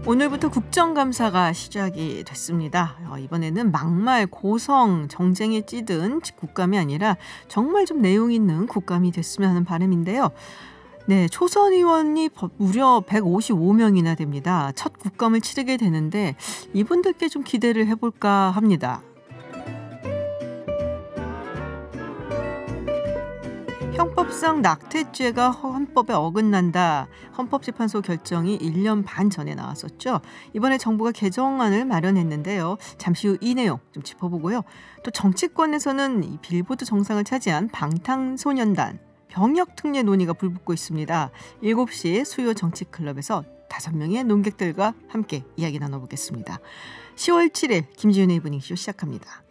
오늘부터 국정감사가 시작이 됐습니다. 이번에는 막말, 고성, 정쟁에 찌든 국감이 아니라 정말 좀 내용 있는 국감이 됐으면 하는 바람인데요. 네, 초선 의원이 무려 155명이나 됩니다. 첫 국감을 치르게 되는데 이분들께 좀 기대를 해볼까 합니다. 형법상 낙태죄가 헌법에 어긋난다. 헌법재판소 결정이 1년 반 전에 나왔었죠. 이번에 정부가 개정안을 마련했는데요. 잠시 후 이 내용 좀 짚어보고요. 또 정치권에서는 이 빌보드 정상을 차지한 방탄소년단 병역특례 논의가 불붙고 있습니다. 7시 수요 정치클럽에서 5명의 논객들과 함께 이야기 나눠보겠습니다. 10월 7일 김지윤의 이브닝쇼 시작합니다.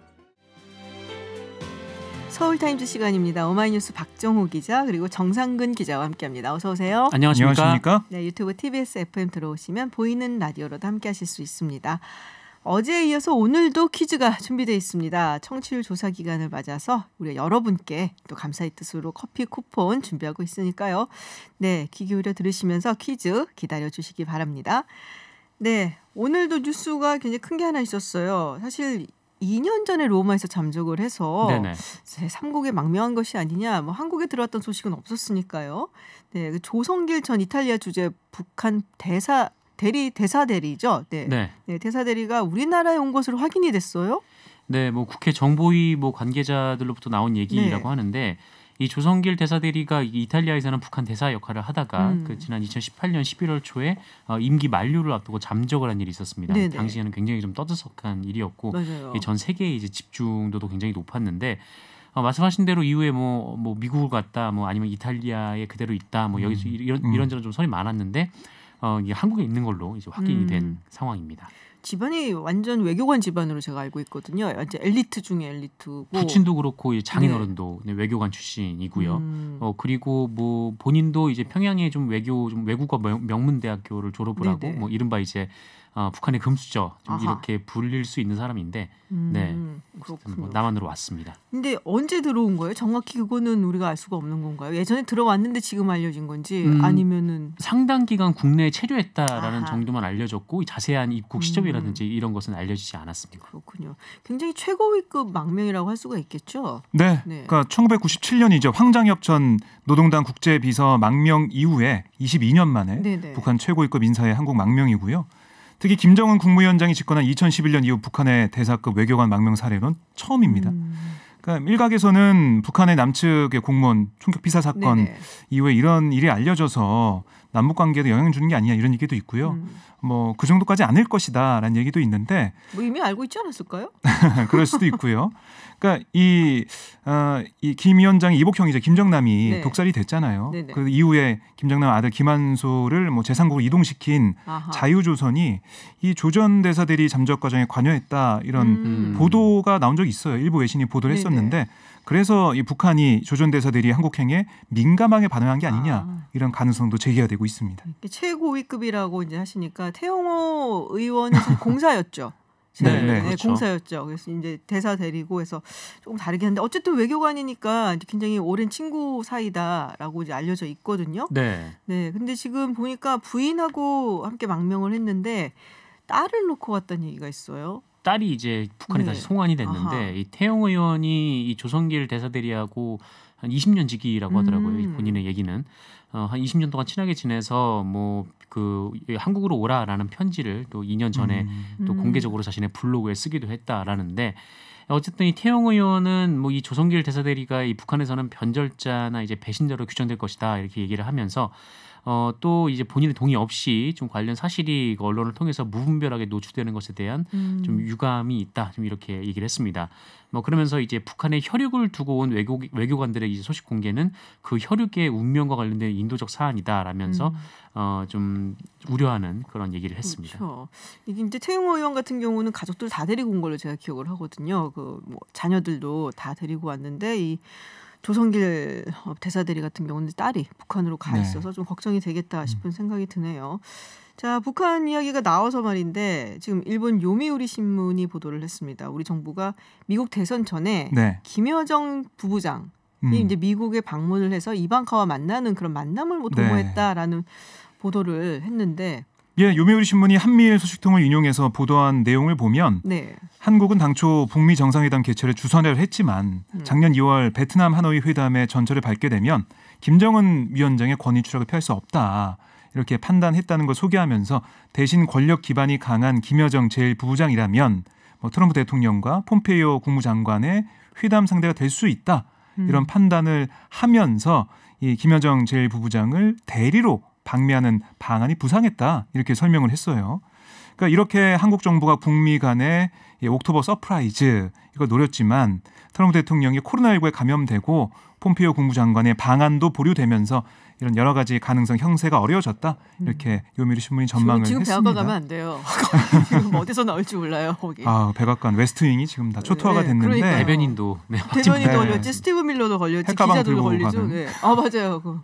서울타임즈 시간입니다. 오마이뉴스 박정호 기자 그리고 정상근 기자와 함께합니다. 어서 오세요. 안녕하십니까? 네, 유튜브 TBS FM 들어오시면 보이는 라디오로도 함께하실 수 있습니다. 어제에 이어서 오늘도 퀴즈가 준비되어 있습니다. 청취율 조사 기간을 맞아서 우리 여러분께 또 감사의 뜻으로 커피 쿠폰 준비하고 있으니까요. 네, 귀 기울여 들으시면서 퀴즈 기다려주시기 바랍니다. 네, 오늘도 뉴스가 굉장히 큰 게 하나 있었어요. 사실 2년 전에 로마에서 잠적을 해서 제3국에 망명한 것이 아니냐. 뭐 한국에 들어왔던 소식은 없었으니까요. 네, 조성길 전 이탈리아 주재 북한 대사대리죠. 네, 대사대리가 우리나라에 온 것으로 확인이 됐어요. 네, 뭐 국회 정보위 뭐 관계자들로부터 나온 얘기라고 하는데 이 조성길 대사대리가 이탈리아에서는 북한 대사 역할을 하다가 지난 2018년 11월 초에 임기 만료를 앞두고 잠적을 한 일이 있었습니다. 당시에는 굉장히 좀 떠들썩한 일이었고 전 세계의 이제 집중도도 굉장히 높았는데 말씀하신 대로 이후에 뭐 미국을 갔다 뭐 아니면 이탈리아에 그대로 있다 뭐 여기서 이런저런 좀 설이 많았는데 이게 한국에 있는 걸로 이제 확인이 된 상황입니다. 집안이 완전 외교관 집안으로 제가 알고 있거든요. 이제 엘리트 중에 엘리트고. 부친도 그렇고 장인어른도 외교관 출신이고요. 그리고 뭐 본인도 이제 평양에 좀 외국어 명문대학교를 졸업을 하고 뭐 이른바 이제 북한의 금수저 이렇게 불릴 수 있는 사람인데 뭐 남한으로 왔습니다. 근데 언제 들어온 거예요? 정확히 그거는 우리가 알 수가 없는 건가요? 예전에 들어왔는데 지금 알려진 건지 아니면은 상당 기간 국내에 체류했다라는 정도만 알려졌고 자세한 입국 시점이라든지 이런 것은 알려지지 않았습니다. 그렇군요. 굉장히 최고위급 망명이라고 할 수가 있겠죠? 네. 그러니까 1997년이죠. 황장엽 전 노동당 국제비서 망명 이후에 22년 만에 북한 최고위급 인사의 한국 망명이고요. 특히 김정은 국무위원장이 집권한 2011년 이후 북한의 대사급 외교관 망명 사례는 처음입니다. 그러니까 일각에서는 북한의 남측의 공무원 총격 피살 사건 이후에 이런 일이 알려져서 남북 관계에도 영향을 주는 게 아니냐 이런 얘기도 있고요. 뭐 그 정도까지 아닐 것이다라는 얘기도 있는데 뭐 이미 알고 있지 않았을까요? 그럴 수도 있고요. 그러니까 이 김 위원장의 이복형이죠. 김정남이 독살이 됐잖아요. 그 이후에 김정남 아들 김한소를 뭐 제3국으로 이동시킨 자유조선이 이 조전 대사들이 잠적 과정에 관여했다 이런 보도가 나온 적이 있어요. 일부 외신이 보도를 했었는데 그래서 이 북한이 조전 대사들이 한국행에 민감하게 반응한 게 아니냐 이런 가능성도 제기가 되고 있습니다. 최고위급이라고 이제 하시니까 태영호 의원은 공사였죠. 그렇죠. 공사였죠. 그래서 이제 대사 데리고 해서 조금 다르긴 한데 어쨌든 외교관이니까 굉장히 오랜 친구 사이다라고 이제 알려져 있거든요. 근데 지금 보니까 부인하고 함께 망명을 했는데 딸을 놓고 왔다는 얘기가 있어요. 딸이 이제 북한에 다시 송환이 됐는데 이 태영 의원이 이 조성길 대사대리하고 한 20년 지기라고 하더라고요. 본인의 얘기는 한 20년 동안 친하게 지내서 뭐 그 한국으로 오라라는 편지를 또 2년 전에 또 공개적으로 자신의 블로그에 쓰기도 했다라는데 어쨌든 이 태영 의원은 뭐 이 조성길 대사대리가 이 북한에서는 변절자나 이제 배신자로 규정될 것이다 이렇게 얘기를 하면서 또 이제 본인의 동의 없이 좀 관련 사실이 언론을 통해서 무분별하게 노출되는 것에 대한 좀 유감이 있다, 좀 이렇게 얘기를 했습니다. 뭐 그러면서 이제 북한의 혈육을 두고 온 외교관들의 이제 소식 공개는 그 혈육의 운명과 관련된 인도적 사안이다라면서 좀 우려하는 그런 얘기를 했습니다. 그렇죠. 이게 이제 태영호 의원 같은 경우는 가족들 다 데리고 온 걸로 제가 기억을 하거든요. 그 뭐 자녀들도 다 데리고 왔는데 이 조성길 대사대리 같은 경우는 딸이 북한으로 가 있어서 좀 걱정이 되겠다 싶은 생각이 드네요. 자, 북한 이야기가 나와서 말인데 지금 일본 요미우리 신문이 보도를 했습니다. 우리 정부가 미국 대선 전에 김여정 부부장이 이제 미국에 방문을 해서 이방카와 만나는 그런 만남을 뭐 도모했다라는 보도를 했는데 예, 요미우리 신문이 한미일 소식통을 인용해서 보도한 내용을 보면 네. 한국은 당초 북미 정상회담 개최를 주선을 했지만 작년 2월 베트남 하노이 회담의 전철을 밟게 되면 김정은 위원장의 권위 추락을 피할 수 없다. 이렇게 판단했다는 걸 소개하면서 대신 권력 기반이 강한 김여정 제1부부장이라면 트럼프 대통령과 폼페이오 국무장관의 회담 상대가 될 수 있다. 이런 판단을 하면서 이 김여정 제1부부장을 대리로 방미하는 방안이 부상했다. 이렇게 설명을 했어요. 그러니까 이렇게 한국 정부가 북미 간의 옥토버 서프라이즈 이걸 노렸지만 트럼프 대통령이 코로나19에 감염되고 폼페이오 국무장관의 방안도 보류되면서 이런 여러 가지 가능성 형세가 어려워졌다. 이렇게 요미우리 신문이 전망을 지금 했습니다. 백악관 가면 안 돼요. 지금 어디서 나올지 몰라요. 거기. 백악관 웨스트윙이 지금 다 초토화가 됐는데 그러니까요. 대변인도 대변인도 걸렸지, 스티브 밀러도 걸렸지, 기자들도 걸리죠. 네. 맞아요.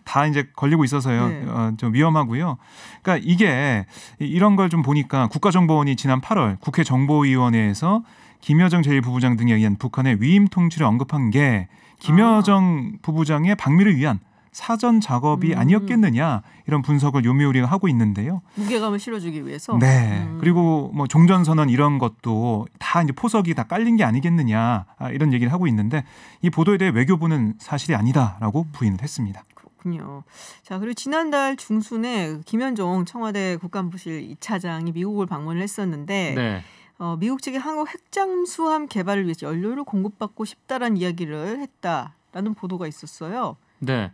다 이제 걸리고 있어서요. 좀 위험하고요. 그러니까 이게 이런 걸 좀 보니까 국가정보원이 지난 8월 국회 정보위원회에서 김여정 제1부부장 등에 의한 북한의 위임 통치를 언급한 게 김여정 부부장의 방미를 위한 사전 작업이 아니었겠느냐 이런 분석을 요미우리가 하고 있는데요. 무게감을 실어주기 위해서. 네. 그리고 종전선언 이런 것도 다 이제 포석이 다 깔린 게 아니겠느냐 이런 얘기를 하고 있는데 이 보도에 대해 외교부는 사실이 아니다라고 부인을 했습니다. 그렇군요. 자, 그리고 지난달 중순에 김현종 청와대 국가안보실 2차장이 미국을 방문을 했었는데. 네. 미국 측이 한국 핵잠수함 개발을 위해서 연료를 공급받고 싶다라는 이야기를 했다라는 보도가 있었어요. 네.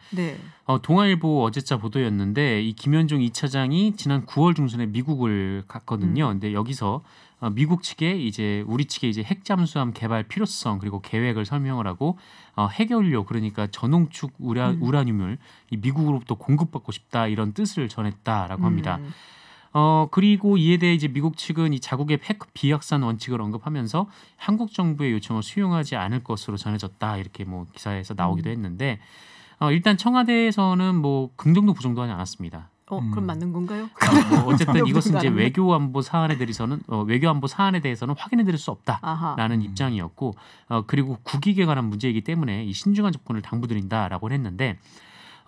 동아일보 어제자 보도였는데 이 김현종 2차장이 지난 9월 중순에 미국을 갔거든요. 근데 여기서 미국 측에 이제 우리 측에 이제 핵잠수함 개발 필요성 그리고 계획을 설명을 하고 핵연료 그러니까 전홍축 우라늄을 이 미국으로부터 공급받고 싶다 이런 뜻을 전했다라고 합니다. 그리고 이에 대해 이제 미국 측은 이 자국의 핵 비확산 원칙을 언급하면서 한국 정부의 요청을 수용하지 않을 것으로 전해졌다 이렇게 기사에서 나오기도 했는데 일단 청와대에서는 긍정도 부정도 하지 않았습니다. 그럼 맞는 건가요? 어쨌든 이것은 이제 외교안보 사안에 대해서는 확인해드릴 수 없다라는 입장이었고 그리고 국익에 관한 문제이기 때문에 이 신중한 접근을 당부드린다라고 했는데.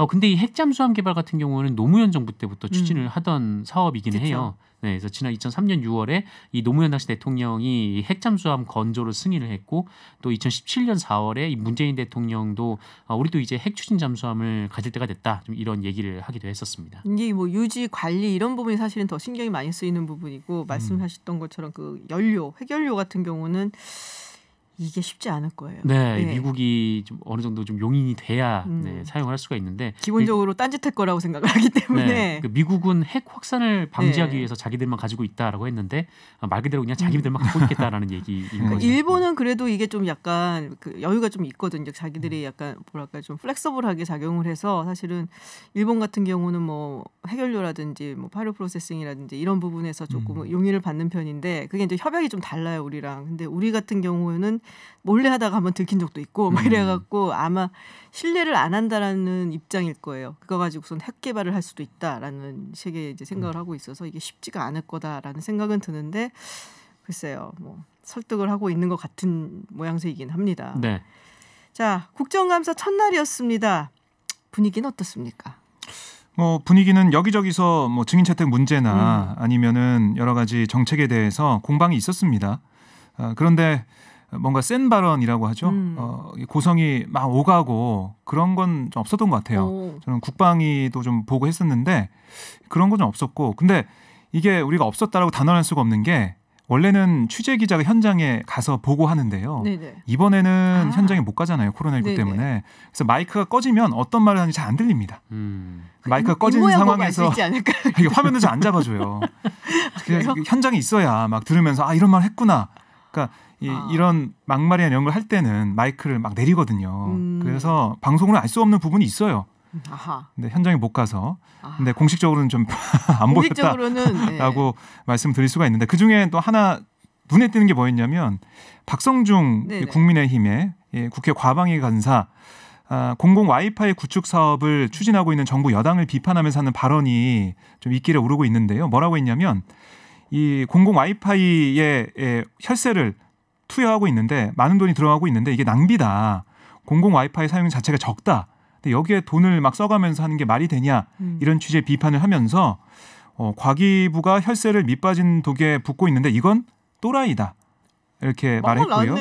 근데 이 핵잠수함 개발 같은 경우는 노무현 정부 때부터 추진을 하던 사업이기는 해요. 네, 그래서 지난 2003년 6월에 이 노무현 당시 대통령이 핵잠수함 건조를 승인을 했고 또 2017년 4월에 이 문재인 대통령도 우리도 이제 핵 추진 잠수함을 가질 때가 됐다. 좀 이런 얘기를 하기도 했었습니다. 이게 유지 관리 이런 부분이 사실은 더 신경이 많이 쓰이는 부분이고 말씀하셨던 것처럼 그 핵연료 같은 경우는 이게 쉽지 않을 거예요. 네, 미국이 좀 어느 정도 좀 용인이 돼야 사용을 할 수가 있는데 기본적으로 딴짓할 거라고 생각을 하기 때문에 미국은 핵 확산을 방지하기 위해서 자기들만 가지고 있다라고 했는데 말 그대로 그냥 자기들만 갖고 있겠다라는 얘기인 거죠. 일본은 그래도 이게 좀 약간 여유가 좀 있거든요. 자기들이 약간 좀 플렉서블하게 작용을 해서 사실은 일본 같은 경우는 핵연료라든지 파이로 프로세싱이라든지 이런 부분에서 조금 용인을 받는 편인데 그게 이제 협약이 좀 달라요 우리랑. 근데 우리 같은 경우는 몰래 하다가 한번 들킨 적도 있고 이래갖고 아마 신뢰를 안 한다라는 입장일 거예요. 그거 가지고선 핵 개발을 할 수도 있다라는 식의 이제 생각을 하고 있어서 이게 쉽지가 않을 거다라는 생각은 드는데 글쎄요, 설득을 하고 있는 것 같은 모양새이긴 합니다. 네. 자, 국정감사 첫날이었습니다. 분위기는 어떻습니까? 분위기는 여기저기서 증인 채택 문제나 아니면은 여러 가지 정책에 대해서 공방이 있었습니다. 그런데 뭔가 센 발언이라고 하죠. 고성이 막 오가고 그런 건 좀 없었던 것 같아요. 저는 국방위도 좀 보고 했었는데 그런 건 좀 없었고 근데 이게 우리가 없었다라고 단언할 수가 없는 게 원래는 취재 기자가 현장에 가서 보고하는데요. 네네. 이번에는 현장에 못 가잖아요. 코로나19 네네. 때문에. 그래서 마이크가 꺼지면 어떤 말을 하는지 잘 안 들립니다. 마이크가 꺼진 상황에서 이게 화면을 잘 안 잡아줘요. 현장에 있어야 막 들으면서 이런 말 했구나. 그러니까 이런 막말이나 이런 걸 할 때는 마이크를 막 내리거든요. 그래서 방송으로 알 수 없는 부분이 있어요. 근데 현장에 못 가서. 근데 공식적으로는 좀 안 보였다라고 말씀드릴 수가 있는데 그중에 또 하나 눈에 띄는 게 뭐였냐면 박성중 국민의힘의 국회 과방위 간사 공공 와이파이 구축 사업을 추진하고 있는 정부 여당을 비판하면서 하는 발언이 좀 입길에 오르고 있는데요. 뭐라고 했냐면 이 공공 와이파이에 혈세를 투여하고 있는데 많은 돈이 들어가고 있는데 이게 낭비다. 공공 와이파이 사용 자체가 적다. 근데 여기에 돈을 막 써가면서 하는 게 말이 되냐 이런 취지의 비판을 하면서 과기부가 혈세를 밑빠진 독에 붓고 있는데 이건 또라이다. 이렇게 말했고요.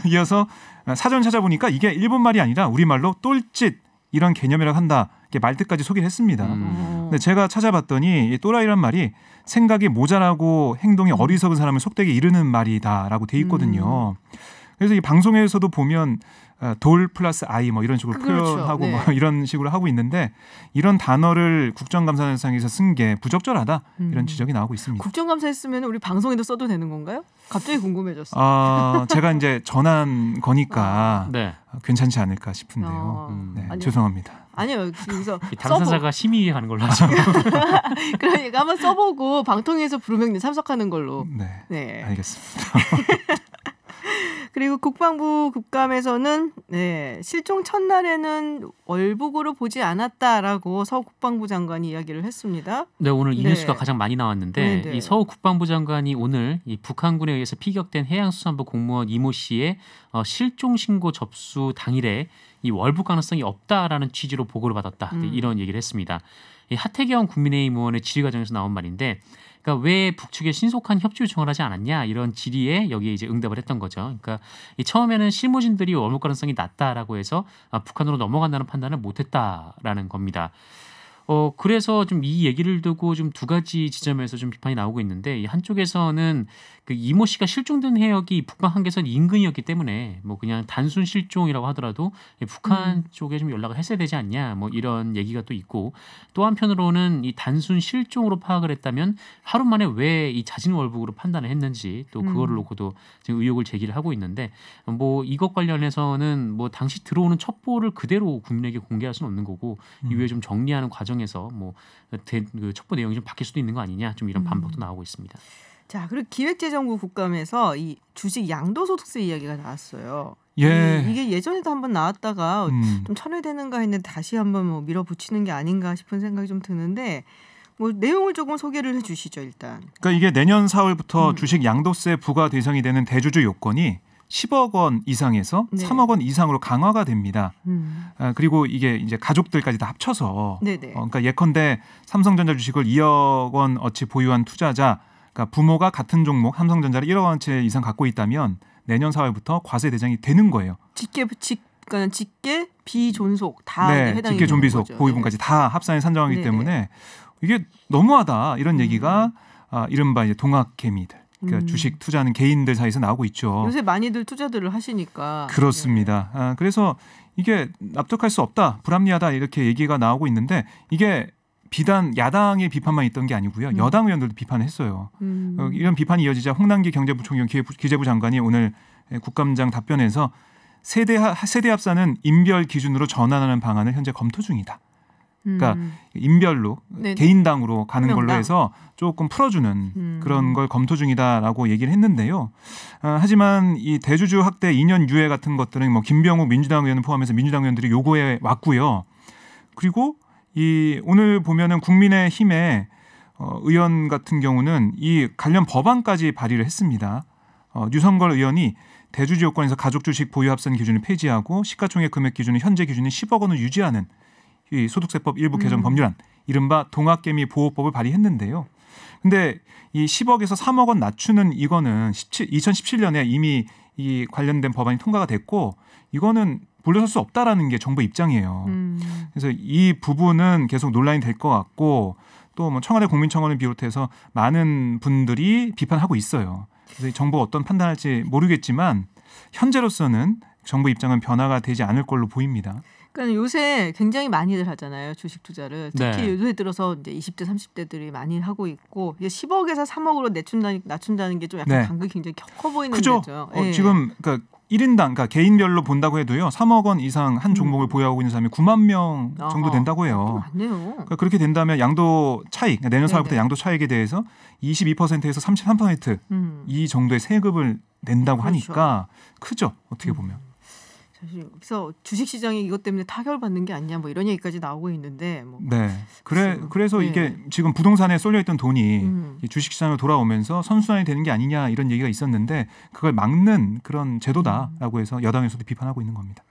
이어서 사전 찾아보니까 이게 일본 말이 아니라 우리말로 똘짓 이런 개념이라고 한다. 이렇게 말뜻까지 소개를 했습니다. 근데 제가 찾아봤더니 이 또라이란 말이 생각이 모자라고 행동이 어리석은 사람을 속되게 이르는 말이다라고 돼 있거든요. 그래서 이 방송에서도 보면 돌 플러스 아이 뭐 이런 식으로 그렇죠. 표현하고 네. 뭐 이런 식으로 하고 있는데 이런 단어를 국정감사상에서 쓴 게 부적절하다 이런 지적이 나오고 있습니다. 국정감사 했으면 우리 방송에도 써도 되는 건가요? 갑자기 궁금해졌어요. 제가 이제 전한 거니까 네. 괜찮지 않을까 싶은데요. 네, 죄송합니다. 아니요. 그래서 당사자가 심의하는 걸로 하죠. 그러니까 한번 써보고 방통위에서 부르면 참석하는 걸로. 네. 알겠습니다. 그리고 국방부 국감에서는 실종 첫날에는 월북으로 보지 않았다라고 서 국방부 장관이 이야기를 했습니다. 네, 오늘 이 뉴스가 가장 많이 나왔는데 네네. 이 서 국방부 장관이 오늘 이 북한군에 의해서 피격된 해양수산부 공무원 이모 씨의 실종 신고 접수 당일에 이 월북 가능성이 없다라는 취지로 보고를 받았다. 이런 얘기를 했습니다. 이 하태경 국민의힘 의원의 질의 과정에서 나온 말인데 그러니까 왜 북측에 신속한 협조 요청을 하지 않았냐 이런 질의에 여기에 이제 응답을 했던 거죠. 그러니까 처음에는 실무진들이 월북 가능성이 낮다라고 해서 북한으로 넘어간다는 판단을 못했다라는 겁니다. 그래서 좀 이 얘기를 두고 좀 두 가지 지점에서 좀 비판이 나오고 있는데 이 한쪽에서는 그 이모 씨가 실종된 해역이 북방 한계선 인근이었기 때문에 뭐 그냥 단순 실종이라고 하더라도 북한 쪽에 좀 연락을 했어야 되지 않냐 뭐 이런 얘기가 또 있고 또 한편으로는 이 단순 실종으로 파악을 했다면 하루 만에 왜 이 자진 월북으로 판단을 했는지 또 그거를 놓고도 지금 의혹을 제기를 하고 있는데 뭐 이것 관련해서는 뭐 당시 들어오는 첩보를 그대로 국민에게 공개할 수는 없는 거고 이후에 좀 정리하는 과정에서 뭐 그 첩보 내용이 좀 바뀔 수도 있는 거 아니냐 좀 이런 반박도 나오고 있습니다. 자, 그리고 기획재정부 국감에서 이 주식 양도소득세 이야기가 나왔어요. 예. 이게 예전에도 한번 나왔다가 좀 철회되는가 했는데 다시 한번 뭐 밀어붙이는 게 아닌가 싶은 생각이 좀 드는데 뭐 내용을 조금 소개를 해주시죠 일단. 그러니까 이게 내년 4월부터 주식 양도세 부과 대상이 되는 대주주 요건이 10억 원 이상에서 3억 원 이상으로 강화가 됩니다. 그리고 이게 이제 가족들까지 다 합쳐서 그러니까 예컨대 삼성전자 주식을 2억 원 어치 보유한 투자자 그러니까 부모가 같은 종목 삼성전자를 1억 원치 이상 갖고 있다면 내년 4월부터 과세 대상이 되는 거예요. 직계, 비존속 다 해당이 직계, 존비속, 거죠. 보유분까지 다 합산해 산정하기 때문에 이게 너무하다 이런 얘기가 이른바 이제 동학개미들. 그러니까 주식 투자하는 개인들 사이에서 나오고 있죠. 요새 많이들 투자들을 하시니까. 그렇습니다. 그래서 이게 납득할 수 없다, 불합리하다 이렇게 얘기가 나오고 있는데 이게 비단 야당의 비판만 있던 게 아니고요. 여당 의원들도 비판을 했어요. 이런 비판이 이어지자 홍남기 경제부총리 기재부 장관이 오늘 국감장 답변에서 세대 합산은 인별 기준으로 전환하는 방안을 현재 검토 중이다. 그러니까 인별로 개인당으로 가는 걸로 해서 조금 풀어주는 그런 걸 검토 중이다라고 얘기를 했는데요. 하지만 이 대주주 확대 2년 유예 같은 것들은 뭐 김병욱 민주당 의원을 포함해서 민주당 의원들이 요구해 왔고요. 그리고 이 오늘 보면은 국민의힘의 의원 같은 경우는 이 관련 법안까지 발의를 했습니다. 유성걸 의원이 대주주 요건에서 가족 주식 보유 합산 기준을 폐지하고 시가총액 금액 기준은 현재 기준인 10억 원을 유지하는 이 소득세법 일부 개정 법률안 이른바 동학개미 보호법을 발의했는데요. 근데 이 10억에서 3억 원 낮추는 이거는 2017년에 이미 이 관련된 법안이 통과가 됐고 이거는 물러설 수 없다라는 게 정부 입장이에요. 그래서 이 부분은 계속 논란이 될 것 같고 또 뭐 청와대 국민청원을 비롯해서 많은 분들이 비판하고 있어요. 그래서 정부가 어떤 판단할지 모르겠지만 현재로서는 정부 입장은 변화가 되지 않을 걸로 보입니다. 그러니까 요새 굉장히 많이들 하잖아요. 주식 투자를. 특히 요새 들어서 이제 20대, 30대들이 많이 하고 있고 10억에서 3억으로 낮춘다는 게 좀 약간 간극이 굉장히 커 보이는 거죠. 지금 그러니까 1인당 그러니까 개인별로 본다고 해도요. 3억 원 이상 한 종목을 보유하고 있는 사람이 9만 명 정도 된다고 해요. 많네요. 그러니까 그렇게 된다면 양도 차익, 내년 4월부터 양도 차익에 대해서 22%에서 33% 이 정도의 세금을 낸다고 하니까 크죠. 어떻게 보면. 그래서 주식시장이 이것 때문에 타결받는 게 아니냐 뭐 이런 얘기까지 나오고 있는데 뭐. 그래서 이게 지금 부동산에 쏠려있던 돈이 주식시장으로 돌아오면서 선순환이 되는 게 아니냐 이런 얘기가 있었는데 그걸 막는 그런 제도다라고 해서 여당에서도 비판하고 있는 겁니다.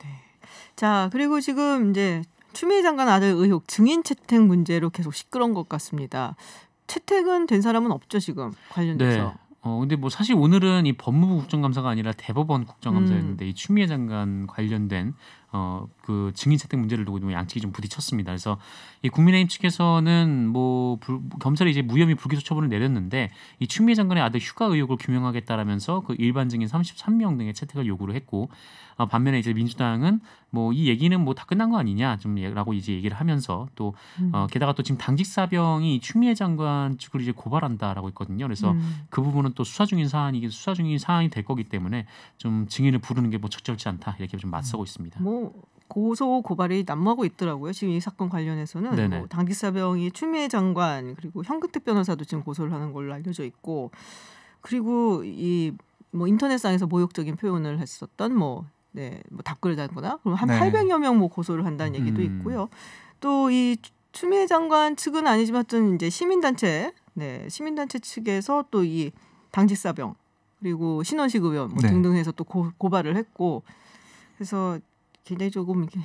자, 그리고 지금 이제 추미애 장관 아들 의혹 증인 채택 문제로 계속 시끄러운 것 같습니다. 채택은 된 사람은 없죠 지금 관련돼서. 네. 근데 뭐 사실 오늘은 이 법무부 국정감사가 아니라 대법원 국정감사였는데 이 추미애 장관 관련된 그 증인 채택 문제를 두고 양측이 좀 부딪혔습니다. 그래서 이 국민의힘 측에서는 뭐 검찰이 이제 무혐의 불기소 처분을 내렸는데 이 추미애 장관의 아들 휴가 의혹을 규명하겠다라면서 그 일반 증인 33명 등의 채택을 요구를 했고 반면에 이제 민주당은 뭐 이 얘기는 뭐 다 끝난 거 아니냐 좀라고 이제 얘기를 하면서 또 게다가 또 지금 당직 사병이 추미애 장관 측을 이제 고발한다라고 했거든요. 그래서 그 부분은 또 수사 중인 사안이 될 거기 때문에 좀 증인을 부르는 게 뭐 적절치 않다 이렇게 좀 맞서고 있습니다. 뭐 고소 고발이 난무하고 있더라고요. 지금 이 사건 관련해서는 뭐 당직 사병이 추미애 장관 그리고 현근택 변호사도 지금 고소를 하는 걸로 알려져 있고 그리고 이 뭐 인터넷상에서 모욕적인 표현을 했었던 뭐 답글을 달거나 그럼 한 800여 명 뭐 고소를 한다는 얘기도 있고요. 또 이 추미애 장관 측은 아니지만 또 이제 시민단체 측에서 또 이 당직사병 그리고 신원식 의원 뭐 등등 해서 또 고발을 했고 그래서 굉장히 조금 이렇게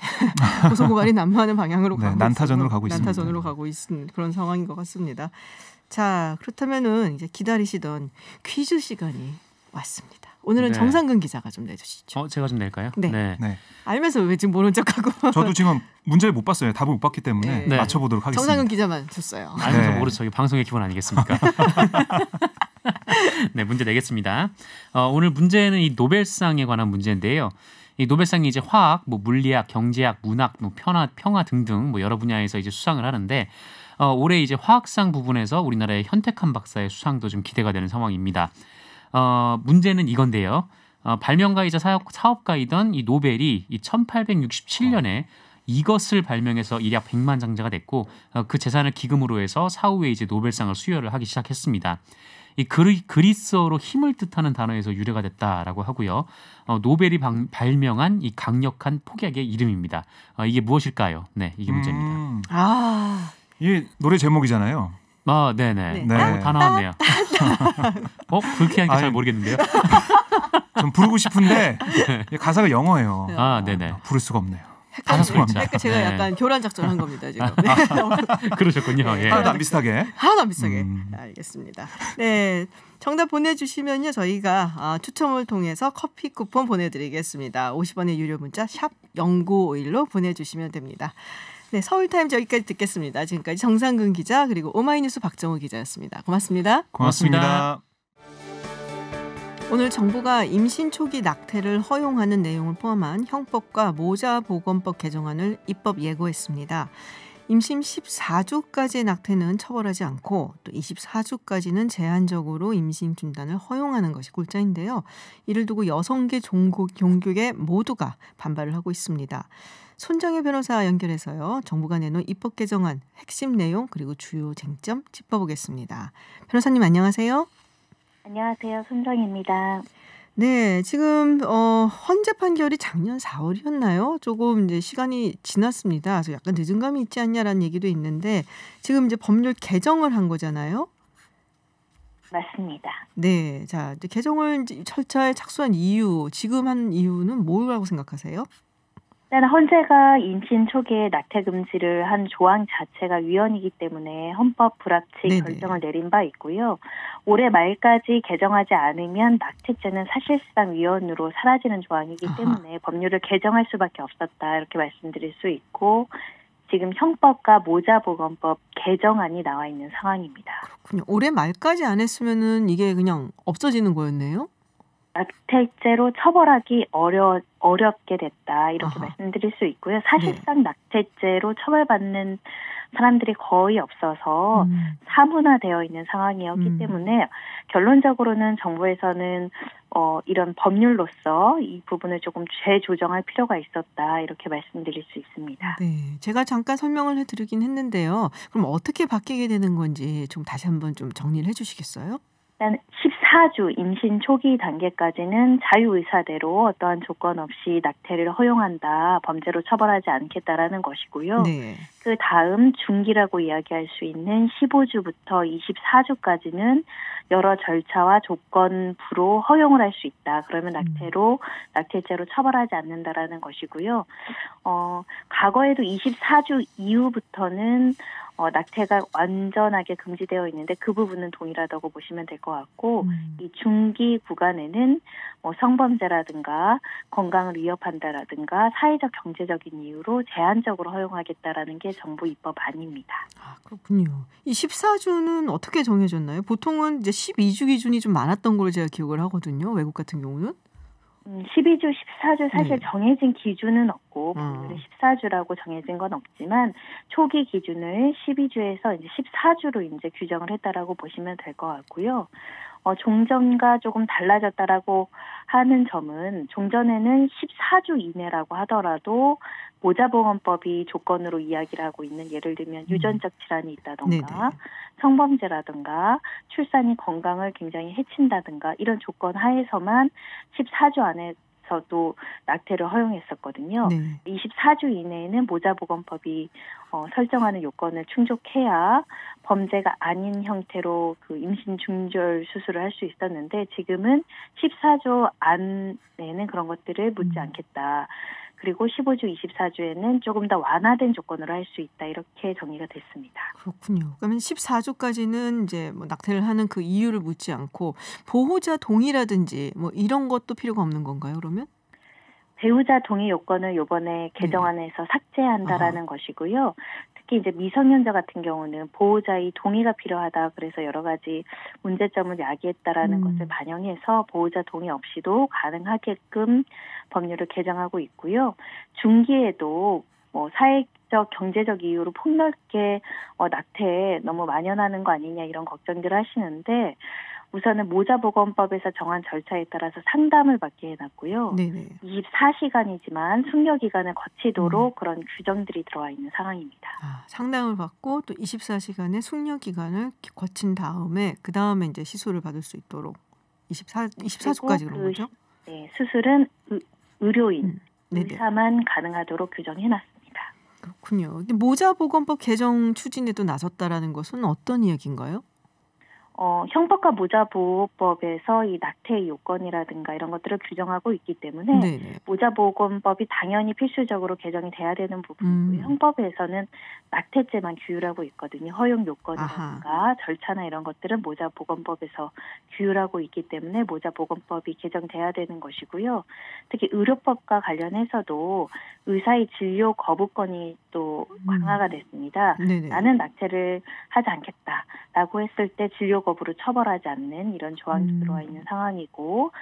고소 고발이 난무하는 방향으로 가고 난타전으로 가고 있습니다. 난타전으로 가고 있는 그런 상황인 것 같습니다. 자 그렇다면은 이제 기다리시던 퀴즈 시간이 왔습니다. 오늘은 정상근 기자가 좀 내주시죠. 제가 좀 낼까요? 네. 알면서 왜 지금 모른 척하고? 저도 지금 문제를 못 봤어요. 답을 못 봤기 때문에 맞춰보도록 하겠습니다. 정상근 기자만 줬어요. 알면서 모르죠. 방송의 기본 아니겠습니까? 네, 문제 내겠습니다. 오늘 문제는 이 노벨상에 관한 문제인데요. 이 노벨상이 이제 화학, 뭐 물리학, 경제학, 문학, 뭐 평화 등등 뭐 여러 분야에서 이제 수상을 하는데 올해 이제 화학상 부분에서 우리나라의 현택한 박사의 수상도 좀 기대가 되는 상황입니다. 문제는 이건데요. 발명가이자 사업가이던 이 노벨이 이 1867년에 이것을 발명해서 일약 100만 장자가 됐고 그 재산을 기금으로 해서 사후에 이제 노벨상을 수여를 하기 시작했습니다. 이 그리스어로 힘을 뜻하는 단어에서 유래가 됐다라고 하고요. 노벨이 발명한 이 강력한 폭약의 이름입니다. 이게 무엇일까요? 네, 이게 문제입니다. 이게 노래 제목이잖아요. 네네. 다 나왔네요. 그렇게 하니까 잘 모르겠는데요. 좀 부르고 싶은데 가사가 영어예요. 네네. 부를 수가 없네요. 헷갈리죠. 제가 약간 교란 작전한 겁니다 지금. 그러셨군요. 하나도 안 비슷하게. 알겠습니다. 네, 정답 보내주시면요 저희가 추첨을 통해서 커피 쿠폰 보내드리겠습니다. 50원의 유료 문자 샵 0951로 보내주시면 됩니다. 네, 서울타임즈 여기까지 듣겠습니다. 지금까지 정상근 기자 그리고 오마이뉴스 박정우 기자였습니다. 고맙습니다. 오늘 정부가 임신 초기 낙태를 허용하는 내용을 포함한 형법과 모자보건법 개정안을 입법 예고했습니다. 임신 14주까지의 낙태는 처벌하지 않고 또 24주까지는 제한적으로 임신 중단을 허용하는 것이 골자인데요. 이를 두고 여성계 종교계 모두가 반발을 하고 있습니다. 손정혜 변호사 연결해서요. 정부가 내놓은 입법 개정안 핵심 내용 그리고 주요 쟁점 짚어보겠습니다. 변호사님 안녕하세요. 안녕하세요. 손정혜입니다. 네, 지금 헌재 판결이 작년 4월이었나요? 조금 이제 시간이 지났습니다. 그래서 약간 늦은 감이 있지 않냐라는 얘기도 있는데 지금 이제 법률 개정을 한 거잖아요. 맞습니다. 네, 자 이제 개정을 절차에 착수한 이유, 지금 한 이유는 뭐라고 생각하세요? 일단 헌재가 임신 초기에 낙태 금지를 한 조항 자체가 위헌이기 때문에 헌법 불합치 결정을 내린 바 있고요. 올해 말까지 개정하지 않으면 낙태죄는 사실상 위헌으로 사라지는 조항이기 때문에 법률을 개정할 수밖에 없었다 이렇게 말씀드릴 수 있고 지금 형법과 모자보건법 개정안이 나와 있는 상황입니다. 그렇군요. 올해 말까지 안 했으면은 이게 그냥 없어지는 거였네요? 낙태죄로 처벌하기 어렵게 됐다 이렇게 말씀드릴 수 있고요. 사실상 낙태죄로 처벌받는 사람들이 거의 없어서 사문화되어 있는 상황이었기 때문에 결론적으로는 정부에서는 이런 법률로서 이 부분을 조금 재조정할 필요가 있었다 이렇게 말씀드릴 수 있습니다. 네, 제가 잠깐 설명을 해드리긴 했는데요. 그럼 어떻게 바뀌게 되는 건지 좀 다시 한번 좀 정리를 해주시겠어요? 일단 14주 임신 초기 단계까지는 자유의사대로 어떠한 조건 없이 낙태를 허용한다, 범죄로 처벌하지 않겠다라는 것이고요. 네. 그 다음 중기라고 이야기할 수 있는 15주부터 24주까지는 여러 절차와 조건부로 허용을 할 수 있다. 그러면 낙태죄로 처벌하지 않는다라는 것이고요. 과거에도 24주 이후부터는 낙태가 완전하게 금지되어 있는데 그 부분은 동일하다고 보시면 될 것 같고 이 중기 구간에는 성범죄라든가 건강을 위협한다라든가 사회적 경제적인 이유로 제한적으로 허용하겠다라는 게 정부 입법안입니다. 아, 그렇군요. 이 14주는 어떻게 정해졌나요? 보통은 이제 12주 기준이 좀 많았던 걸로 제가 기억을 하거든요. 외국 같은 경우는. 12주, 14주 사실 정해진 기준은 없고 법률에 14주라고 정해진 건 없지만 초기 기준을 12주에서 이제 14주로 이제 규정을 했다라고 보시면 될 것 같고요. 종전과 조금 달라졌다라고 하는 점은 종전에는 14주 이내라고 하더라도 모자보건법이 조건으로 이야기를 하고 있는 예를 들면 유전적 질환이 있다던가 성범죄라든가 출산이 건강을 굉장히 해친다든가 이런 조건 하에서만 14주 안에서도 낙태를 허용했었거든요. 네. 24주 이내에는 모자보건법이 설정하는 요건을 충족해야 범죄가 아닌 형태로 그 임신 중절 수술을 할 수 있었는데 지금은 14주 안에는 그런 것들을 묻지 않겠다. 그리고 15주, 24주에는 조금 더 완화된 조건으로 할 수 있다. 이렇게 정의가 됐습니다. 그렇군요. 그러면 14주까지는 이제 뭐 낙태를 하는 그 이유를 묻지 않고 보호자 동의라든지 뭐 이런 것도 필요가 없는 건가요, 그러면? 배우자 동의 요건을 이번에 개정안에서 삭제한다라는 것이고요. 특히 이제 미성년자 같은 경우는 보호자의 동의가 필요하다. 그래서 여러 가지 문제점을 야기했다라는 것을 반영해서 보호자 동의 없이도 가능하게끔 법률을 개정하고 있고요. 중기에도 사회적, 경제적 이유로 폭넓게 낙태에 너무 만연하는 거 아니냐 이런 걱정들을 하시는데 우선은 모자보건법에서 정한 절차에 따라서 상담을 받게 해놨고요. 네네. 24시간이지만 숙려기간을 거치도록 그런 규정들이 들어와 있는 상황입니다. 아, 상담을 받고 또 24시간의 숙려기간을 거친 다음에 그 다음에 이제 시술을 받을 수 있도록 24주까지 그런 거죠? 네, 수술은 의료인, 의사만 가능하도록 규정해놨습니다. 그렇군요. 근데 모자보건법 개정 추진에도 나섰다라는 것은 어떤 이야기인가요? 형법과 모자보호법에서 이 낙태의 요건이라든가 이런 것들을 규정하고 있기 때문에 네네. 모자보건법이 당연히 필수적으로 개정이 돼야 되는 부분이고요. 형법에서는 낙태죄만 규율하고 있거든요. 허용 요건이라든가 절차나 이런 것들은 모자보건법에서 규율하고 있기 때문에 모자보건법이 개정돼야 되는 것이고요. 특히 의료법과 관련해서도 의사의 진료 거부권이 또 강화가 됐습니다. 네네. 나는 낙태를 하지 않겠다라고 했을 때 진료 거부를 처벌하지 않는 이런 조항이 들어와 있는 상황이고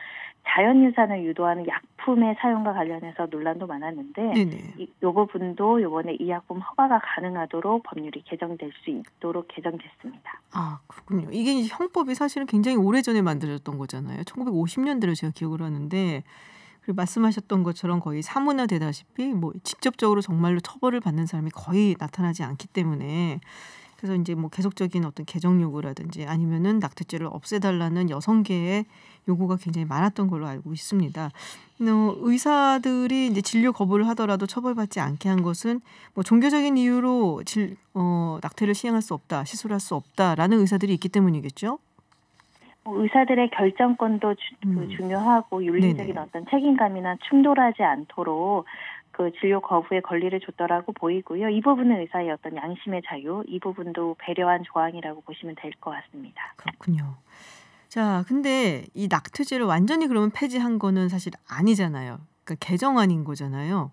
자연유산을 유도하는 약품의 사용과 관련해서 논란도 많았는데 이 부분도 이번에 이 약품 허가가 가능하도록 법률이 개정될 수 있도록 개정됐습니다. 아, 그렇군요. 이게 형법이 사실은 굉장히 오래전에 만들어졌던 거잖아요. 1950년대로 제가 기억을 하는데 그리고 말씀하셨던 것처럼 거의 사문화되다시피 뭐 직접적으로 정말로 처벌을 받는 사람이 거의 나타나지 않기 때문에 그래서 이제 뭐 계속적인 어떤 개정 요구라든지 아니면은 낙태죄를 없애달라는 여성계의 요구가 굉장히 많았던 걸로 알고 있습니다. 의사들이 이제 진료 거부를 하더라도 처벌받지 않게 한 것은 뭐 종교적인 이유로 낙태를 시행할 수 없다, 시술할 수 없다라는 의사들이 있기 때문이겠죠? 의사들의 결정권도 중요하고 윤리적인 어떤 책임감이나 충돌하지 않도록 그 진료 거부의 권리를 줬더라고 보이고요. 이 부분은 의사의 어떤 양심의 자유, 이 부분도 배려한 조항이라고 보시면 될 것 같습니다. 그렇군요. 자, 근데 이 낙태죄를 완전히 그러면 폐지한 거는 사실 아니잖아요. 그러니까 개정안인 거잖아요.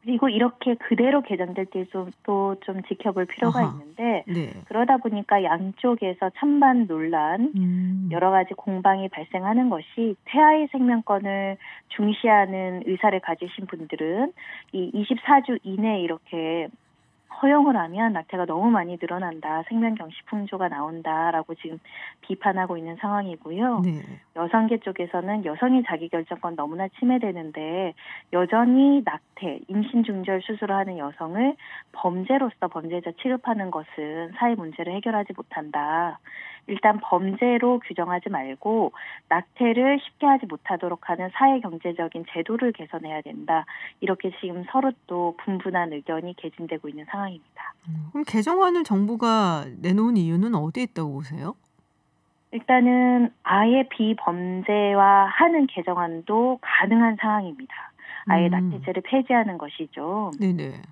그리고 이렇게 그대로 개정될 때도 좀 지켜볼 필요가 있는데 그러다 보니까 양쪽에서 찬반 논란 여러 가지 공방이 발생하는 것이 태아의 생명권을 중시하는 의사를 가지신 분들은 이 24주 이내에 이렇게 허용을 하면 낙태가 너무 많이 늘어난다, 생명경시 풍조가 나온다라고 지금 비판하고 있는 상황이고요. 네. 여성계 쪽에서는 여성의 자기결정권 너무나 침해되는데 여전히 낙태, 임신 중절 수술을 하는 여성을 범죄로서 범죄자 취급하는 것은 사회 문제를 해결하지 못한다. 일단 범죄로 규정하지 말고 낙태를 쉽게 하지 못하도록 하는 사회 경제적인 제도를 개선해야 된다. 이렇게 지금 서로 또 분분한 의견이 개진되고 있는 상황입니다. 그럼 개정안을 정부가 내놓은 이유는 어디에 있다고 보세요? 일단은 아예 비범죄화하는 개정안도 가능한 상황입니다. 아예 낙태죄를 폐지하는 것이죠. 네네.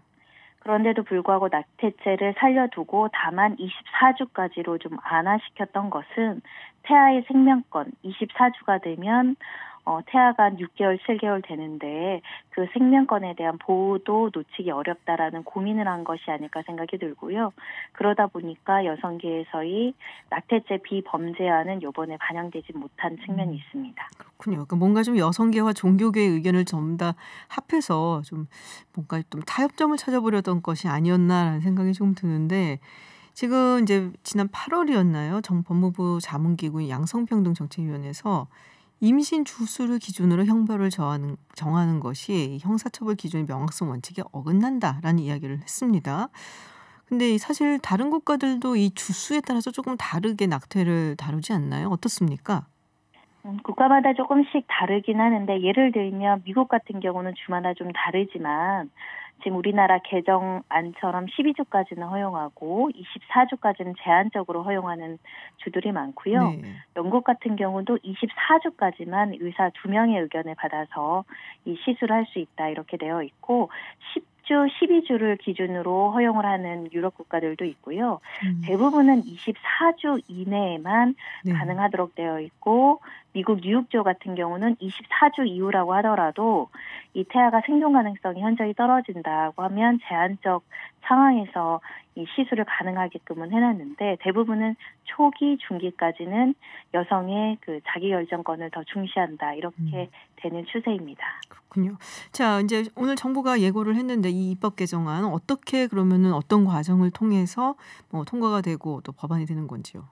그런데도 불구하고 낙태죄를 살려두고 다만 24주까지로 좀 완화시켰던 것은 태아의 생명권, 24주가 되면 태아가 6개월, 7개월 되는데 그 생명권에 대한 보호도 놓치기 어렵다라는 고민을 한 것이 아닐까 생각이 들고요. 그러다 보니까 여성계에서의 낙태죄 비범죄화는 이번에 반영되지 못한 측면이 있습니다. 그렇군요. 그러니까 뭔가 좀 여성계와 종교계의 의견을 전부 다 합해서 좀 뭔가 좀 타협점을 찾아보려던 것이 아니었나라는 생각이 좀 드는데 지금 이제 지난 8월이었나요? 법무부 자문기구인 양성평등정책위원회에서 임신 주수를 기준으로 형벌을 정하는 것이 형사처벌 기준의 명확성 원칙에 어긋난다라는 이야기를 했습니다. 근데 사실 다른 국가들도 이 주수에 따라서 조금 다르게 낙태를 다루지 않나요? 어떻습니까? 국가마다 조금씩 다르긴 하는데 예를 들면 미국 같은 경우는 주마다 좀 다르지만 지금 우리나라 개정안처럼 12주까지는 허용하고 24주까지는 제한적으로 허용하는 주들이 많고요. 네. 영국 같은 경우도 24주까지만 의사 2명의 의견을 받아서 이 시술을 할 수 있다 이렇게 되어 있고 10주, 12주를 기준으로 허용을 하는 유럽 국가들도 있고요. 대부분은 24주 이내에만 네. 가능하도록 되어 있고 미국 뉴욕주 같은 경우는 24주 이후라고 하더라도 이 태아가 생존 가능성이 현저히 떨어진다고 하면 제한적 상황에서 이 시술을 가능하게끔은 해놨는데 대부분은 초기, 중기까지는 여성의 그 자기결정권을 더 중시한다 이렇게 되는 추세입니다. 그렇군요. 자, 이제 오늘 정부가 예고를 했는데 이 입법 개정안 어떻게 그러면은 어떤 과정을 통해서 통과가 되고 또 법안이 되는 건지요?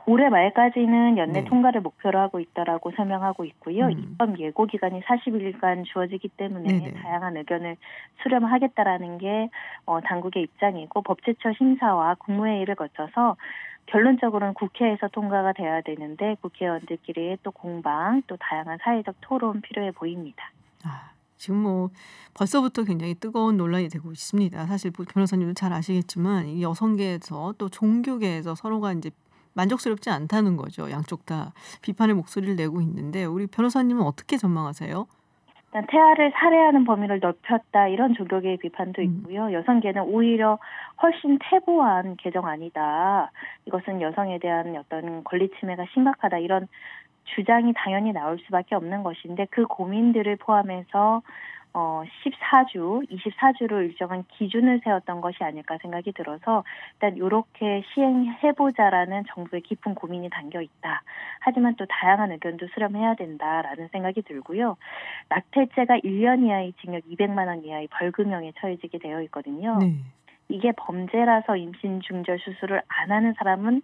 올해 말까지는 연내 네. 통과를 목표로 하고 있다라고 설명하고 있고요. 입법 예고 기간이 40일간 주어지기 때문에 네네. 다양한 의견을 수렴하겠다라는 게 당국의 입장이고 법제처 심사와 국무회의를 거쳐서 결론적으로는 국회에서 통과가 돼야 되는데 국회의원들끼리의 또 공방, 또 다양한 사회적 토론 필요해 보입니다. 지금 벌써부터 굉장히 뜨거운 논란이 되고 있습니다. 사실 변호사님도 잘 아시겠지만 이 여성계에서 또 종교계에서 서로가 이제 만족스럽지 않다는 거죠. 양쪽 다 비판의 목소리를 내고 있는데 우리 변호사님은 어떻게 전망하세요? 일단 태아를 살해하는 범위를 넓혔다 이런 종교계의 비판도 있고요. 여성계는 오히려 훨씬 태보한 개정안이다. 이것은 여성에 대한 어떤 권리 침해가 심각하다 이런 주장이 당연히 나올 수밖에 없는 것인데 그 고민들을 포함해서 24주를 일정한 기준을 세웠던 것이 아닐까 생각이 들어서 일단 이렇게 시행해보자라는 정부의 깊은 고민이 담겨 있다. 하지만 또 다양한 의견도 수렴해야 된다라는 생각이 들고요. 낙태죄가 1년 이하의 징역 200만 원 이하의 벌금형에 처해지게 되어 있거든요. 네. 이게 범죄라서 임신 중절 수술을 안 하는 사람은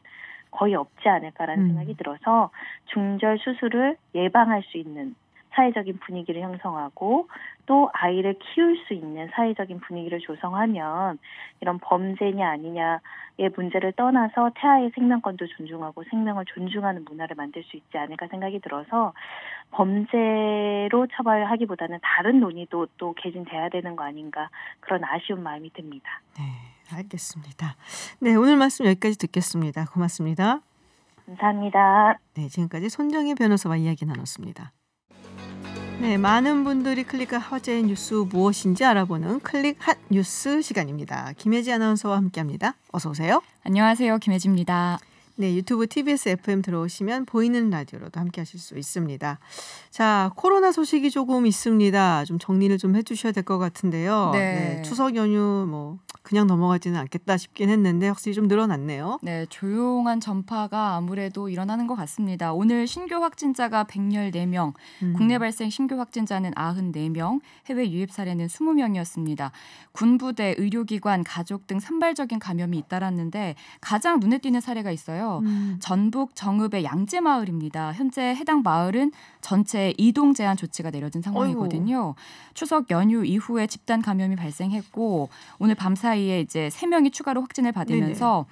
거의 없지 않을까라는 생각이 들어서 중절 수술을 예방할 수 있는 사회적인 분위기를 형성하고 또 아이를 키울 수 있는 사회적인 분위기를 조성하면 이런 범죄냐 아니냐의 문제를 떠나서 태아의 생명권도 존중하고 생명을 존중하는 문화를 만들 수 있지 않을까 생각이 들어서 범죄로 처벌하기보다는 다른 논의도 또 개진돼야 되는 거 아닌가 그런 아쉬운 마음이 듭니다. 네, 알겠습니다. 네, 오늘 말씀 여기까지 듣겠습니다. 고맙습니다. 감사합니다. 네, 지금까지 손정혜 변호사와 이야기 나눴습니다. 네, 많은 분들이 클릭한 화제의 뉴스 무엇인지 알아보는 클릭 핫 뉴스 시간입니다. 김혜지 아나운서와 함께합니다. 어서 오세요. 안녕하세요. 김혜지입니다. 네, 유튜브 TBS FM 들어오시면 보이는 라디오로도 함께하실 수 있습니다. 자, 코로나 소식이 조금 있습니다. 좀 정리를 좀 해주셔야 될 것 같은데요. 네. 추석 연휴 그냥 넘어가지는 않겠다 싶긴 했는데 확실히 좀 늘어났네요. 네, 조용한 전파가 아무래도 일어나는 것 같습니다. 오늘 신규 확진자가 114명, 국내 발생 신규 확진자는 94명, 해외 유입 사례는 20명이었습니다. 군부대, 의료기관, 가족 등 산발적인 감염이 잇따랐는데 가장 눈에 띄는 사례가 있어요. 전북 정읍의 양재마을입니다. 현재 해당 마을은 전체 이동 제한 조치가 내려진 상황이거든요. 어이구. 추석 연휴 이후에 집단 감염이 발생했고 오늘 밤 사이에 이제 3명이 추가로 확진을 받으면서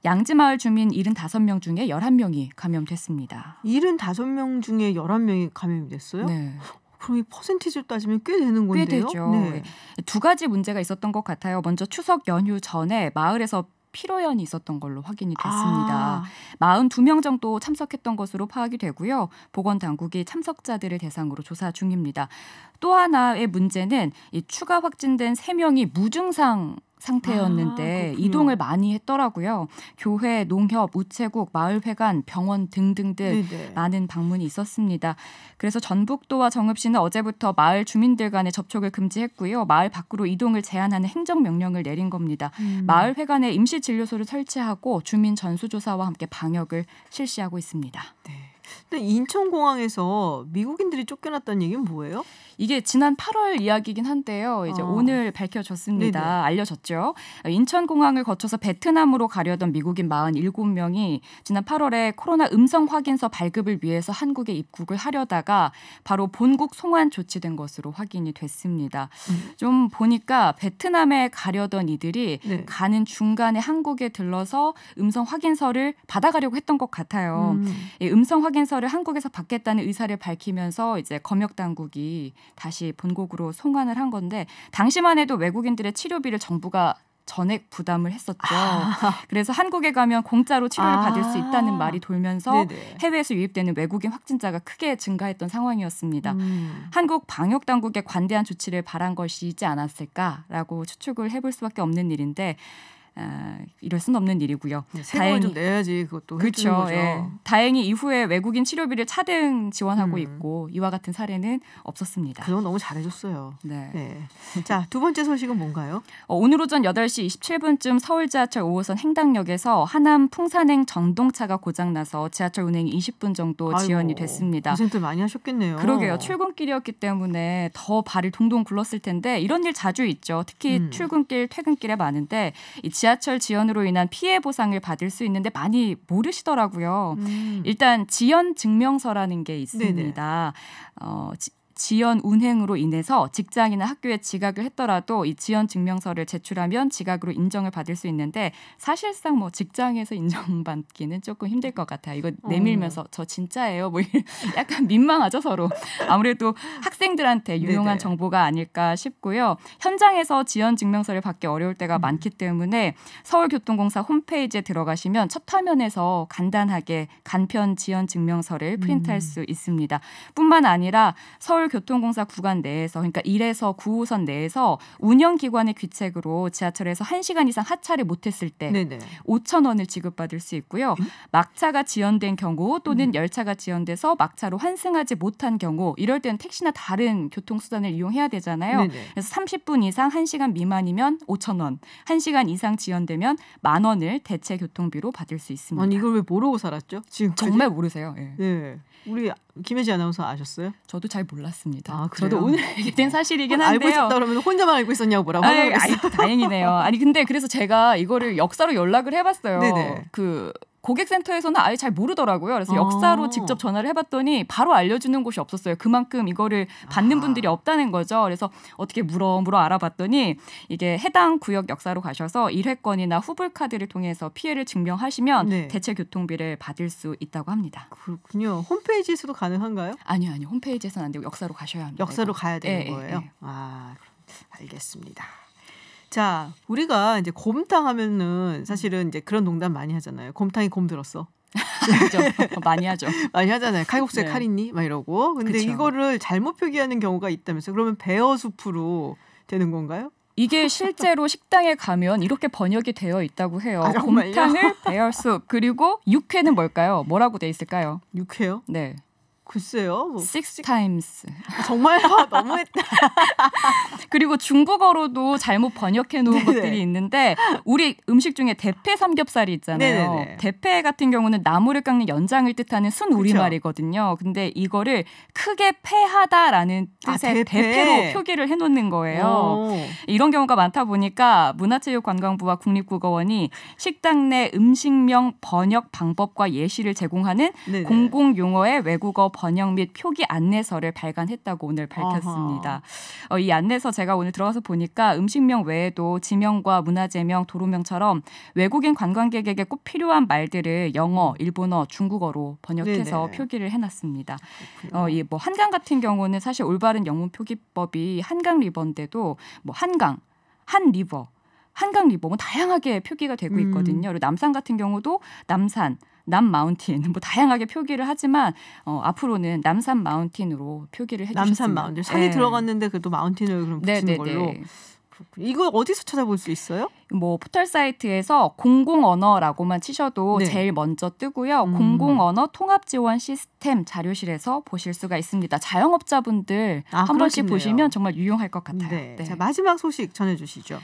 양지마을 주민 75명 중에 11명이 감염됐습니다. 75명 중에 11명이 감염이 됐어요? 네. 그럼 이 퍼센티지를 따지면 꽤 되는 건데요? 꽤 되죠. 네. 두 가지 문제가 있었던 것 같아요. 먼저 추석 연휴 전에 마을에서 피로연이 있었던 걸로 확인이 됐습니다. 42명 정도 참석했던 것으로 파악이 되고요. 보건당국이 참석자들을 대상으로 조사 중입니다. 또 하나의 문제는 이 추가 확진된 3명이 무증상 상태였는데 이동을 많이 했더라고요. 교회, 농협, 우체국, 마을회관, 병원 등등등 많은 방문이 있었습니다. 그래서 전북도와 정읍시는 어제부터 마을 주민들 간의 접촉을 금지했고요. 마을 밖으로 이동을 제한하는 행정명령을 내린 겁니다. 마을회관에 임시진료소를 설치하고 주민 전수조사와 함께 방역을 실시하고 있습니다. 네. 근데 인천공항에서 미국인들이 쫓겨났다는 얘기는 뭐예요? 이게 지난 8월 이야기이긴 한데요. 이제 오늘 밝혀졌습니다. 네네. 알려졌죠. 인천공항을 거쳐서 베트남으로 가려던 미국인 47명이 지난 8월에 코로나 음성 확인서 발급을 위해서 한국에 입국을 하려다가 바로 본국 송환 조치된 것으로 확인이 됐습니다. 좀 보니까 베트남에 가려던 이들이 가는 중간에 한국에 들러서 음성 확인서를 받아가려고 했던 것 같아요. 이 음성 확인서를 한국에서 받겠다는 의사를 밝히면서 이제 검역 당국이 다시 본국으로 송환을 한 건데 당시만 해도 외국인들의 치료비를 정부가 전액 부담을 했었죠. 그래서 한국에 가면 공짜로 치료를 받을 수 있다는 말이 돌면서 해외에서 유입되는 외국인 확진자가 크게 증가했던 상황이었습니다. 한국 방역당국의 관대한 조치를 바란 것이지 않았을까라고 추측을 해볼 수밖에 없는 일인데 이럴 수는 없는 일이고요. 세금을 좀 내야지 그것도 그렇죠. 거죠. 예. 다행히 이후에 외국인 치료비를 차등 지원하고 있고 이와 같은 사례는 없었습니다. 그건 너무 잘해줬어요. 네. 자, 두 번째 소식은 뭔가요? 오늘 오전 8시 27분쯤 서울 지하철 5호선 행당역에서 하남 풍산행 전동차가 고장나서 지하철 운행이 20분 정도 지연이 됐습니다. 고생들 많이 하셨겠네요. 그러게요. 출근길이었기 때문에 더 발이 동동 굴렀을 텐데 이런 일 자주 있죠. 특히 출근길, 퇴근길에 많은데 이 지하철 지연으로 인한 피해 보상을 받을 수 있는데 많이 모르시더라고요. 일단 지연 증명서라는 게 있습니다. 지연 운행으로 인해서 직장이나 학교에 지각을 했더라도 이 지연 증명서를 제출하면 지각으로 인정을 받을 수 있는데 사실상 뭐 직장에서 인정받기는 조금 힘들 것 같아요. 이거 내밀면서 저 진짜예요. 뭐 약간 민망하죠 서로. 아무래도 학생들한테 유용한 정보가 아닐까 싶고요. 현장에서 지연 증명서를 받기 어려울 때가 많기 때문에 서울교통공사 홈페이지에 들어가시면 첫 화면에서 간단하게 간편 지연 증명서를 프린트할 수 있습니다. 뿐만 아니라 서울교통공사 구간 내에서 그러니까 1에서 9호선 내에서 운영기관의 귀책으로 지하철에서 1시간 이상 하차를 못했을 때 5,000원을 지급받을 수 있고요. 막차가 지연된 경우 또는 열차가 지연돼서 막차로 환승하지 못한 경우 이럴 때는 택시나 다른 교통수단을 이용해야 되잖아요. 그래서 30분 이상 1시간 미만이면 5,000원, 1시간 이상 지연되면 10,000원을 대체 교통비로 받을 수 있습니다. 아니 이걸 왜 모르고 살았죠? 지금까지? 정말 모르세요. 네. 우리 김혜지 아나운서 아셨어요? 저도 잘 몰랐습니다. 아, 저도 오늘 얘기된 사실이긴 한데요. 알고 있었다 그러면 혼자만 알고 있었냐고 뭐라고 하겠어요. 다행이네요. 아니 근데 그래서 제가 이거를 역사로 연락을 해봤어요. 그 고객센터에서는 아예 잘 모르더라고요. 그래서 역사로 직접 전화를 해봤더니 바로 알려주는 곳이 없었어요. 그만큼 이거를 받는 분들이 없다는 거죠. 그래서 어떻게 물어 알아봤더니 이게 해당 구역 역사로 가셔서 1회권이나 후불카드를 통해서 피해를 증명하시면 대체 교통비를 받을 수 있다고 합니다. 그렇군요. 홈페이지에서도 가능한가요? 아니요. 홈페이지에서는 안 되고 역사로 가셔야 합니다. 역사로 가야 되는 거예요? 아, 알겠습니다. 자, 우리가 이제 곰탕 하면은 사실은 이제 그런 농담 많이 하잖아요. 곰탕이 곰 들었어. 그렇죠. 많이 하죠. 많이 하잖아요. 칼국수에 칼 있니? 막 이러고. 근데 그쵸. 이거를 잘못 표기하는 경우가 있다면서. 그러면 베어숲으로 되는 건가요? 이게 실제로 식당에 가면 이렇게 번역이 되어 있다고 해요. 곰탕을 베어숲. 그리고 육회는 뭘까요? 뭐라고 돼 있을까요? 육회요? 네. 글쎄요. 뭐. 6times. 정말 너무했다. 그리고 중국어로도 잘못 번역해 놓은 것들이 있는데 우리 음식 중에 대패 삼겹살이 있잖아요. 네네네. 대패 같은 경우는 나무를 깎는 연장을 뜻하는 순우리말이거든요. 근데 이거를 크게 패하다라는 뜻의 대패로 표기를 해놓는 거예요. 이런 경우가 많다 보니까 문화체육관광부와 국립국어원이 식당 내 음식명 번역 방법과 예시를 제공하는 네네. 공공용어의 외국어 번역 및 표기 안내서를 발간했다고 오늘 밝혔습니다. 이 안내서 제가 오늘 들어가서 보니까 음식명 외에도 지명과 문화재명, 도로명처럼 외국인 관광객에게 꼭 필요한 말들을 영어, 일본어, 중국어로 번역해서 네네. 표기를 해놨습니다. 이 뭐 한강 같은 경우는 사실 올바른 영문 표기법이 한강 리버인데도 뭐 한강, 한 리버, 한강 리버 뭐 다양하게 표기가 되고 있거든요. 그리고 남산 같은 경우도 남산, 남 마운틴 뭐 다양하게 표기를 하지만 앞으로는 남산 마운틴으로 표기를 해주셨습니다. 남산 마운틴 산이 들어갔는데 그래도 마운틴을 그럼 붙이는 걸로. 이거 어디서 찾아볼 수 있어요? 뭐 포털 사이트에서 공공언어라고만 치셔도 네. 제일 먼저 뜨고요. 공공언어 통합지원 시스템 자료실에서 보실 수가 있습니다. 자영업자분들 한 번씩 보시면 정말 유용할 것 같아요. 네. 자, 마지막 소식 전해주시죠.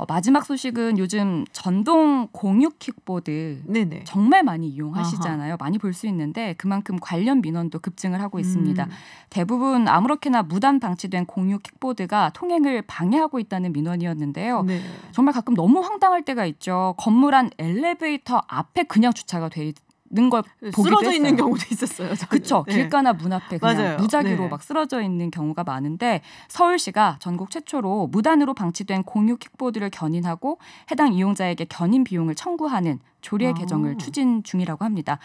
마지막 소식은 요즘 전동 공유 킥보드 네네. 정말 많이 이용하시잖아요. 많이 볼 수 있는데 그만큼 관련 민원도 급증을 하고 있습니다. 대부분 아무렇게나 무단 방치된 공유 킥보드가 통행을 방해하고 있다는 민원이었는데요. 네. 정말 가끔 너무 황당할 때가 있죠. 건물 안 엘리베이터 앞에 그냥 주차가 돼 있는 걸 보기도 쓰러져 했어요. 있는 경우도 있었어요. 그렇죠. 네. 길가나 문 앞에 그냥 맞아요. 무작위로 네. 막 쓰러져 있는 경우가 많은데 서울시가 전국 최초로 무단으로 방치된 공유 킥보드를 견인하고 해당 이용자에게 견인 비용을 청구하는 조례 개정을 추진 중이라고 합니다.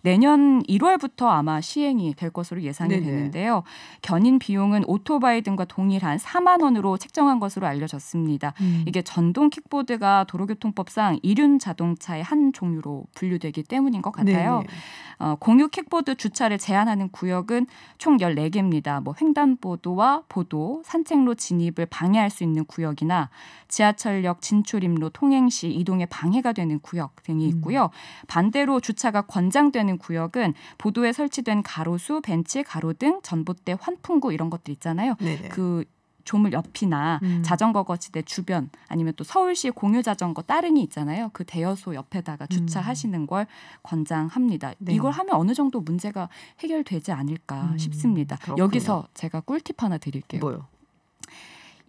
내년 1월부터 아마 시행이 될 것으로 예상이 네네. 되는데요. 견인 비용은 오토바이 등과 동일한 4만 원으로 책정한 것으로 알려졌습니다. 이게 전동 킥보드가 도로교통법상 이륜 자동차의 한 종류로 분류되기 때문인 것 같아요. 공유 킥보드 주차를 제한하는 구역은 총 14개입니다. 뭐 횡단보도와 보도, 산책로 진입을 방해할 수 있는 구역이나 지하철역 진출입로 통행 시 이동에 방해가 되는 구역 등이 있고요. 반대로 주차가 권장되는 구역은 보도에 설치된 가로수, 벤치, 가로등, 전봇대, 환풍구 이런 것들 있잖아요. 네네. 그 조물 옆이나 자전거 거치대 주변 아니면 또 서울시 공유자전거 따릉이 있잖아요. 그 대여소 옆에다가 주차하시는 걸 권장합니다. 네. 이걸 하면 어느 정도 문제가 해결되지 않을까 싶습니다. 그렇군요. 여기서 제가 꿀팁 하나 드릴게요. 뭐요?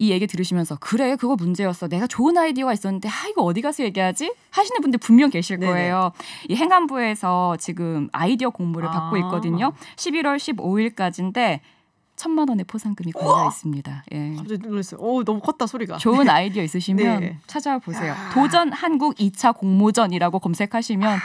이 얘기 들으시면서 그래 그거 문제였어. 내가 좋은 아이디어가 있었는데 이거 어디 가서 얘기하지? 하시는 분들 분명 계실 거예요. 이 행안부에서 지금 아이디어 공모를 받고 있거든요. 11월 15일까지인데 1,000만 원의 포상금이 걸려 있습니다. 예. 갑자기 놀랐어요. 오, 너무 컸다 소리가. 좋은 아이디어 있으시면 네. 찾아보세요. 도전 한국 2차 공모전이라고 검색하시면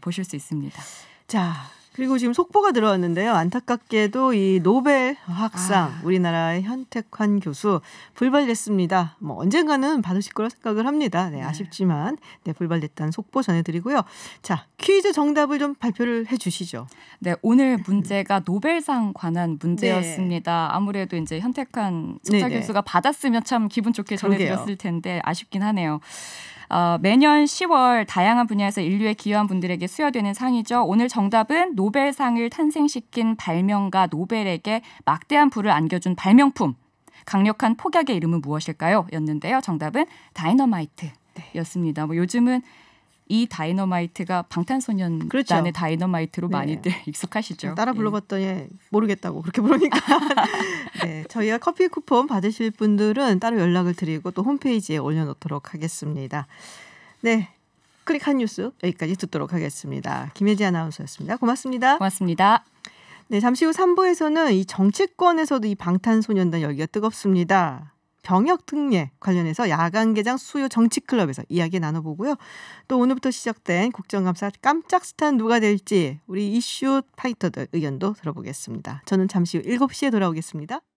보실 수 있습니다. 자, 그리고 지금 속보가 들어왔는데요. 안타깝게도 이 노벨 화학상 우리나라의 현택환 교수 불발됐습니다. 뭐 언젠가는 받으실 거라 생각을 합니다. 네, 아쉽지만 불발됐다는 속보 전해드리고요. 자, 퀴즈 정답을 좀 발표를 해주시죠. 네, 오늘 문제가 노벨상 관한 문제였습니다. 아무래도 이제 현택환 석사 교수가 받았으면 참 기분 좋게 전해드렸을 텐데 아쉽긴 하네요. 매년 10월 다양한 분야에서 인류에 기여한 분들에게 수여되는 상이죠. 오늘 정답은 노벨상을 탄생시킨 발명가 노벨에게 막대한 부를 안겨준 발명품. 강력한 폭약의 이름은 무엇일까요? 였는데요. 정답은 다이너마이트였습니다. 뭐 요즘은 이 다이너마이트가 방탄소년단의 그렇죠. 다이너마이트로 많이들 익숙하시죠. 따라 불러봤더니 모르겠다고 그렇게 부르니까 네, 저희가 커피 쿠폰 받으실 분들은 따로 연락을 드리고 또 홈페이지에 올려놓도록 하겠습니다. 네, 클릭한 뉴스 여기까지 듣도록 하겠습니다. 김혜지 아나운서였습니다. 고맙습니다. 고맙습니다. 네, 잠시 후 3부에서는 이 정치권에서도 이 방탄소년단 열기가 뜨겁습니다. 병역 특례 관련해서 야간 개장 수요 정치클럽에서 이야기 나눠보고요. 또 오늘부터 시작된 국정감사 깜짝 스타는 누가 될지 우리 이슈 파이터들 의견도 들어보겠습니다. 저는 잠시 후 7시에 돌아오겠습니다.